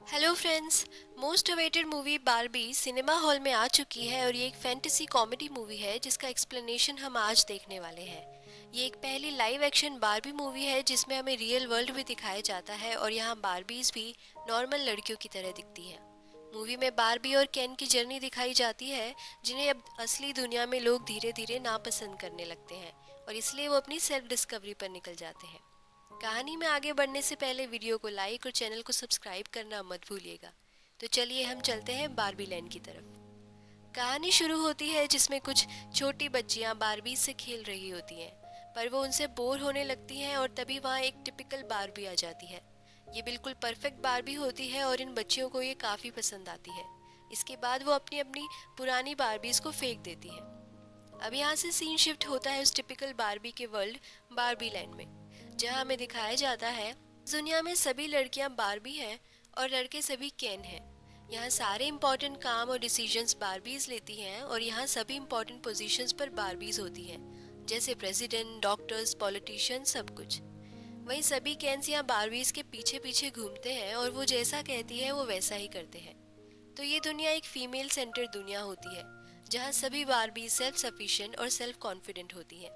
Hello friends. Most awaited movie Barbie cinema hall में आ चुकी है और ये एक फैंटेसी कॉमेडी मूवी है जिसका एक्सप्लेनेशन हम आज देखने वाले हैं। ये एक पहली लाइव एक्शन बारबी मूवी है जिसमें हमें रियल वर्ल्ड भी दिखाया जाता है और यहाँ बारबीज भी नॉर्मल लड़कियों की तरह दिखती हैं। मूवी में बारबी और केन की जर्नी दिखाई जाती है जिन्हें अब असली दुनिया में लोग धीरे धीरे नापसंद करने लगते हैं और इसलिए वो अपनी सेल्फ डिस्कवरी पर निकल जाते हैं। कहानी में आगे बढ़ने से पहले वीडियो को लाइक और चैनल को सब्सक्राइब करना मत भूलिएगा। तो चलिए हम चलते हैं बारबी लैंड की तरफ। कहानी शुरू होती है जिसमें कुछ छोटी बच्चियां बारबी से खेल रही होती हैं, पर वो उनसे बोर होने लगती हैं और तभी वहाँ एक टिपिकल बारबी आ जाती है। ये बिल्कुल परफेक्ट बारबी होती है और इन बच्चियों को ये काफ़ी पसंद आती है। इसके बाद वो अपनी अपनी पुरानी बारबीज को फेंक देती है। अब यहाँ से सीन शिफ्ट होता है उस टिपिकल बारबी के वर्ल्ड बारबी लैंड में, जहाँ हमें दिखाया जाता है दुनिया में सभी लड़कियां बारबी हैं और लड़के सभी केन हैं। यहाँ सारे इम्पोर्टेंट काम और डिसीजंस बारबीज लेती हैं और यहाँ सभी इम्पोर्टेंट पोजीशंस पर बारबीज होती हैं, जैसे प्रेसिडेंट, डॉक्टर्स, पॉलिटिशियन, सब कुछ। वहीं सभी केन्स यहाँ बारबीज के पीछे पीछे घूमते हैं और वो जैसा कहती है वो वैसा ही करते हैं। तो ये दुनिया एक फीमेल सेंटर्ड दुनिया होती है जहाँ सभी बारबी सेल्फ सफिशिएंट और सेल्फ कॉन्फिडेंट होती हैं।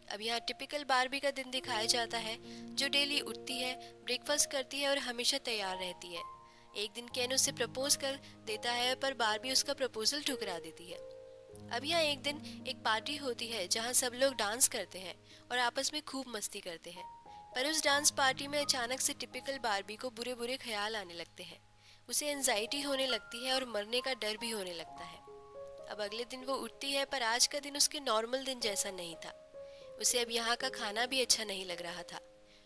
अब यहाँ टिपिकल बारबी का दिन दिखाया जाता है, जो डेली उठती है, ब्रेकफास्ट करती है और हमेशा तैयार रहती है। एक दिन केन उसे प्रपोज कर देता है पर बारबी उसका प्रपोजल ठुकरा देती है। अब यहाँ एक दिन एक पार्टी होती है जहाँ सब लोग डांस करते हैं और आपस में खूब मस्ती करते हैं। पर उस डांस पार्टी में अचानक से टिपिकल बारबी को बुरे बुरे ख्याल आने लगते हैं। उसे एंजाइटी होने लगती है और मरने का डर भी होने लगता है। अब अगले दिन वो उठती है पर आज का दिन उसके नॉर्मल दिन जैसा नहीं था। उसे अब यहाँ का खाना भी अच्छा नहीं लग रहा था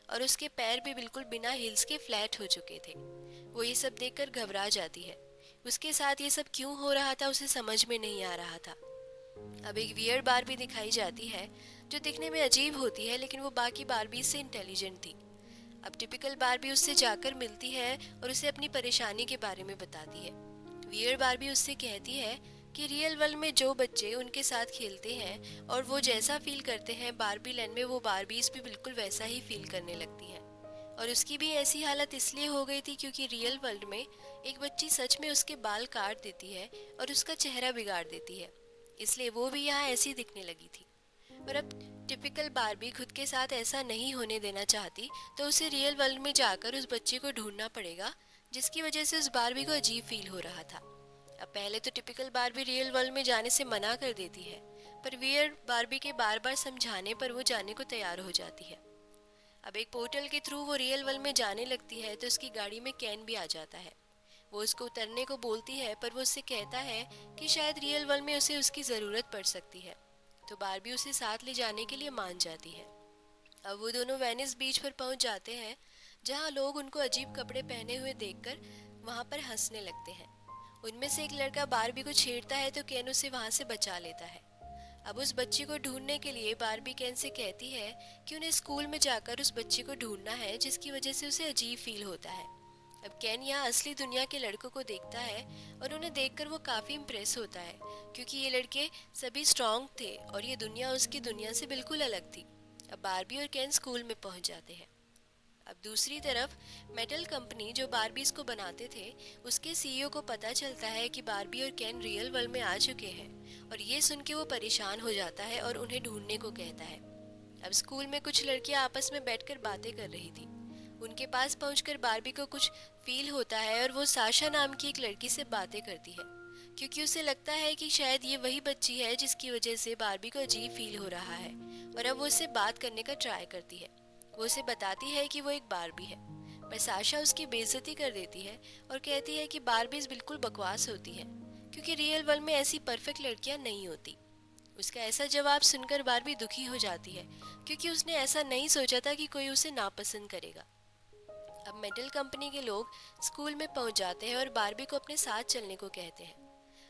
और उसके पैर भी बिल्कुल बिना हिल्स के फ्लैट हो चुके थे। वो ये सब देखकर घबरा जाती है। उसके साथ ये सब क्यों हो रहा था उसे समझ में नहीं आ रहा था। अब एक वियर्ड बारबी दिखाई जाती है जो दिखने में अजीब होती है, लेकिन वो बाकी बारबी से इंटेलिजेंट थी। अब टिपिकल बारबी उससे जाकर मिलती है और उसे अपनी परेशानी के बारे में बताती है। वियर्ड बारबी उससे कहती है कि रियल वर्ल्ड में जो बच्चे उनके साथ खेलते हैं और वो जैसा फील करते हैं, बारबी लैंड में वो बारबीज भी बिल्कुल वैसा ही फील करने लगती हैं। और उसकी भी ऐसी हालत इसलिए हो गई थी क्योंकि रियल वर्ल्ड में एक बच्ची सच में उसके बाल काट देती है और उसका चेहरा बिगाड़ देती है, इसलिए वो भी यहाँ ऐसी दिखने लगी थी। पर अब टिपिकल बारबी खुद के साथ ऐसा नहीं होने देना चाहती, तो उसे रियल वर्ल्ड में जाकर उस बच्चे को ढूंढना पड़ेगा, जिसकी वजह से उस बारबी को अजीब फील हो रहा था। अब पहले तो टिपिकल बारबी रियल वर्ल्ड में जाने से मना कर देती है, पर वियर बारबी के बार बार समझाने पर वो जाने को तैयार हो जाती है। अब एक पोर्टल के थ्रू वो रियल वर्ल्ड में जाने लगती है तो उसकी गाड़ी में कैन भी आ जाता है। वो उसको उतरने को बोलती है पर वो उससे कहता है कि शायद रियल वर्ल्ड में उसे उसकी ज़रूरत पड़ सकती है, तो बारबी उसे साथ ले जाने के लिए मान जाती है। अब वो दोनों वेनिस बीच पर पहुंच जाते हैं, जहां लोग उनको अजीब कपड़े पहने हुए देखकर वहां पर हंसने लगते हैं। उनमें से एक लड़का बारबी को छेड़ता है तो केन उसे वहां से बचा लेता है। अब उस बच्ची को ढूंढने के लिए बारबी केन से कहती है कि उन्हें स्कूल में जाकर उस बच्ची को ढूंढना है, जिसकी वजह से उसे अजीब फील होता है। अब केन यहाँ असली दुनिया के लड़कों को देखता है और उन्हें देखकर वो काफ़ी इम्प्रेस होता है, क्योंकि ये लड़के सभी स्ट्रांग थे और ये दुनिया उसकी दुनिया से बिल्कुल अलग थी। अब बारबी और केन स्कूल में पहुंच जाते हैं। अब दूसरी तरफ मेटल कंपनी जो बारबीज को बनाते थे, उसके सीईओ को पता चलता है कि बारबी और केन रियल वर्ल्ड में आ चुके हैं और ये सुन के वो परेशान हो जाता है और उन्हें ढूंढने को कहता है। अब स्कूल में कुछ लड़कियां आपस में बैठकर बातें कर रही थी। उनके पास पहुंचकर बारबी को कुछ फील होता है और वो साशा नाम की एक लड़की से बातें करती है, क्योंकि उसे लगता है कि शायद ये वही बच्ची है जिसकी वजह से बारबी को अजीब फील हो रहा है। और अब वो उससे बात करने का ट्राई करती है। वो उसे बताती है कि वो एक बारबी है, पर साशा उसकी बेइज्जती कर देती है और कहती है कि बारबीज बिल्कुल बकवास होती हैं, क्योंकि रियल वर्ल्ड में ऐसी परफेक्ट लड़कियां नहीं होती। उसका ऐसा जवाब सुनकर बारबी दुखी हो जाती है, क्योंकि उसने ऐसा नहीं सोचा था कि कोई उसे नापसंद करेगा। अब मेटल कंपनी के लोग स्कूल में पहुंच जाते हैं और बारबी को अपने साथ चलने को कहते हैं।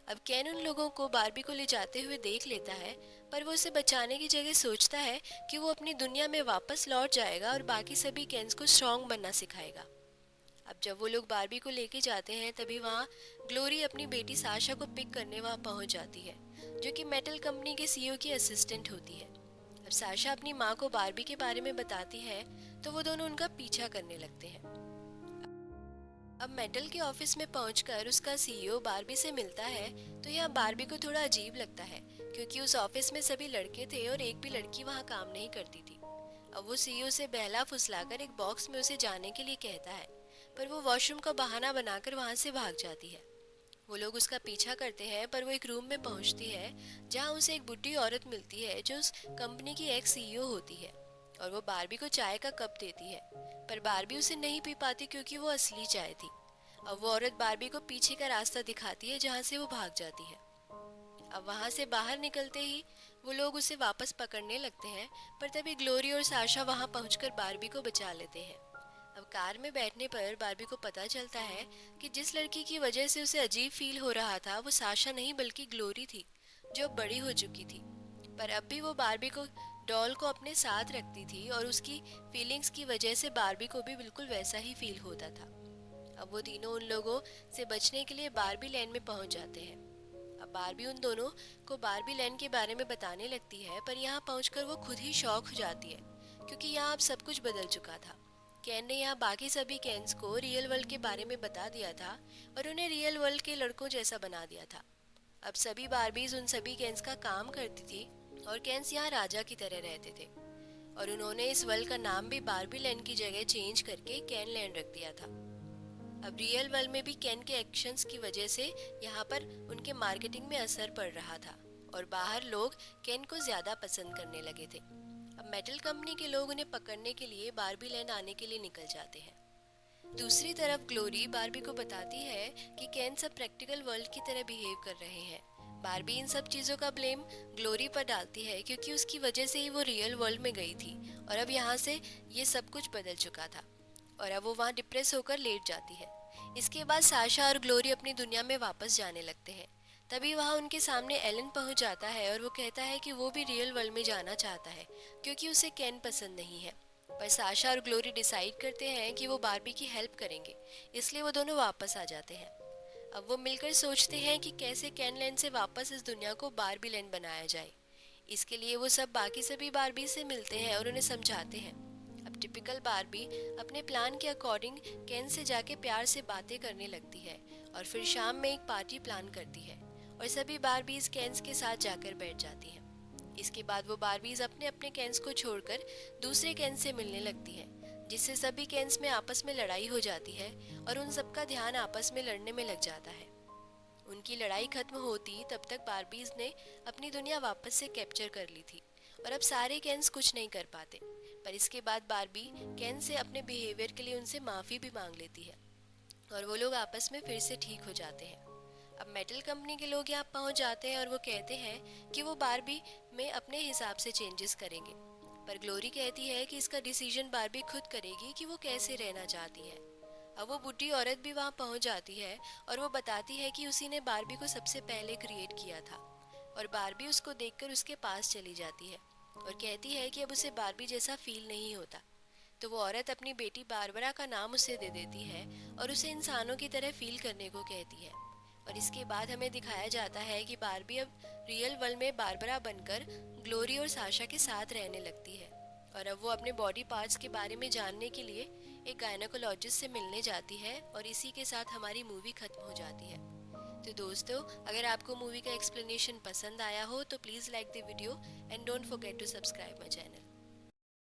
अब केन उन लोगों को बारबी को ले जाते हुए देख लेता है, पर वो उसे बचाने की जगह सोचता है कि वो अपनी दुनिया में वापस लौट जाएगा और बाकी सभी केन्स को स्ट्रांग बनना सिखाएगा। अब जब वो लोग बारबी को लेके जाते हैं तभी वहाँ ग्लोरी अपनी बेटी साशा को पिक करने वहाँ पहुँच जाती है, जो कि मेटल कंपनी के सीईओ की असिस्टेंट होती है। अब साशा अपनी माँ को बारबी के बारे में बताती है तो वो दोनों उनका पीछा करने लगते हैं। अब मेटल के ऑफिस में पहुंचकर उसका सीईओ बारबी से मिलता है तो यह बारबी को थोड़ा अजीब लगता है, क्योंकि उस ऑफिस में सभी लड़के थे और एक भी लड़की वहां काम नहीं करती थी। अब वो सीईओ से बहला फुसलाकर एक बॉक्स में उसे जाने के लिए कहता है, पर वो वॉशरूम का बहाना बनाकर वहां से भाग जाती है। वो लोग उसका पीछा करते हैं, पर वो एक रूम में पहुंचती है जहां उसे एक बुढ़ी औरत मिलती है जो उस कंपनी की एक्स सीईओ होती है, और वो बारबी को चाय का कप देती है। पर बारबी उसे नहीं पी पाती क्योंकि वो असली चाय थी। अब वो औरत बारबी को पीछे का रास्ता दिखाती है जहाँ से वो भाग जाती है। अब वहाँ से बाहर निकलते ही वो लोग उसे वापस पकड़ने लगते हैं, पर तभी ग्लोरी और साशा वहाँ पहुंचकर बारबी को बचा लेते हैं। अब कार में बैठने पर बारबी को पता चलता है कि जिस लड़की की वजह से उसे अजीब फील हो रहा था वो साशा नहीं बल्कि ग्लोरी थी, जो अब बड़ी हो चुकी थी। पर अब भी वो बारबी को डॉल को अपने साथ रखती थी और उसकी फीलिंग्स की वजह से बारबी को भी बिल्कुल वैसा ही फील होता था। अब वो तीनों उन लोगों से बचने के लिए बारबी लैंड में पहुंच जाते हैं। अब बारबी उन दोनों को बारबी लैंड के बारे में बताने लगती है, पर यहाँ पहुंचकर वो खुद ही शॉक हो जाती है, क्योंकि यहाँ अब सब कुछ बदल चुका था। केन ने यहाँ बाकी सभी केन्स को रियल वर्ल्ड के बारे में बता दिया था और उन्हें रियल वर्ल्ड के लड़कों जैसा बना दिया था। अब सभी बारबीज उन सभी केन्स का काम करती थी और केन्स यहाँ राजा की तरह रहते थे, और उन्होंने इस वर्ल्ड का नाम भी बारबी लैंड की जगह चेंज करके केन लैंड रख दिया था। अब रियल वर्ल्ड में भी केन के एक्शंस की वजह से यहाँ पर उनके मार्केटिंग में असर पड़ रहा था और बाहर लोग केन को ज्यादा पसंद करने लगे थे। अब मेटल कंपनी के लोग उन्हें पकड़ने के लिए बारबी लैंड आने के लिए निकल जाते हैं। दूसरी तरफ ग्लोरी बारबी को बताती है कि केन सब प्रैक्टिकल वर्ल्ड की तरह बिहेव कर रहे हैं। बारबी इन सब चीज़ों का ब्लेम ग्लोरी पर डालती है, क्योंकि उसकी वजह से ही वो रियल वर्ल्ड में गई थी और अब यहाँ से ये सब कुछ बदल चुका था और अब वो वहाँ डिप्रेस होकर लेट जाती है। इसके बाद साशा और ग्लोरी अपनी दुनिया में वापस जाने लगते हैं। तभी वहाँ उनके सामने एलन पहुँच जाता है और वो कहता है कि वो भी रियल वर्ल्ड में जाना चाहता है क्योंकि उसे केन पसंद नहीं है। पर साशा और ग्लोरी डिसाइड करते हैं कि वो बारबी की हेल्प करेंगे, इसलिए वो दोनों वापस आ जाते हैं। अब वो मिलकर सोचते हैं कि कैसे केन लैंड से वापस इस दुनिया को बारबी लैंड बनाया जाए। इसके लिए वो सब बाकी सभी बारबी से मिलते हैं और उन्हें समझाते हैं। अब टिपिकल बारबी अपने प्लान के अकॉर्डिंग केन से जाके प्यार से बातें करने लगती है और फिर शाम में एक पार्टी प्लान करती है और सभी बारबीज केन्स के साथ जाकर बैठ जाती हैं। इसके बाद वो बारबीज अपने अपने केन्स को छोड़कर दूसरे केन्स से मिलने लगती हैं, जिससे सभी केन्स में आपस में लड़ाई हो जाती है और उन सबका ध्यान आपस में लड़ने में लग जाता है। उनकी लड़ाई खत्म होती तब तक बारबीज ने अपनी दुनिया वापस से कैप्चर कर ली थी और अब सारे केन्स कुछ नहीं कर पाते। पर इसके बाद बारबी केन से अपने बिहेवियर के लिए उनसे माफ़ी भी मांग लेती है और वो लोग आपस में फिर से ठीक हो जाते हैं। अब मेटल कंपनी के लोग यहाँ पहुँच जाते हैं और वो कहते हैं कि वो बारबी में अपने हिसाब से चेंजेस करेंगे, पर ग्लोरी कहती है कि इसका डिसीजन बारबी खुद करेगी कि वो कैसे रहना चाहती है। अब वो बुढ़ी औरत भी वहाँ पहुँच जाती है और वो बताती है कि उसी ने बारबी को सबसे पहले क्रिएट किया था, और बारबी उसको देखकर उसके पास चली जाती है और कहती है कि अब उसे बारबी जैसा फील नहीं होता। तो वो औरत अपनी बेटी बारबरा का नाम उसे दे देती है और उसे इंसानों की तरह फील करने को कहती है। और इसके बाद हमें दिखाया जाता है कि बारबी अब रियल वर्ल्ड में बारबरा बनकर ग्लोरी और साशा के साथ रहने लगती है और अब वो अपने बॉडी पार्ट्स के बारे में जानने के लिए एक गायनेकोलॉजिस्ट से मिलने जाती है और इसी के साथ हमारी मूवी खत्म हो जाती है। तो दोस्तों, अगर आपको मूवी का एक्सप्लेनेशन पसंद आया हो तो please like the video and don't forget to subscribe my channel.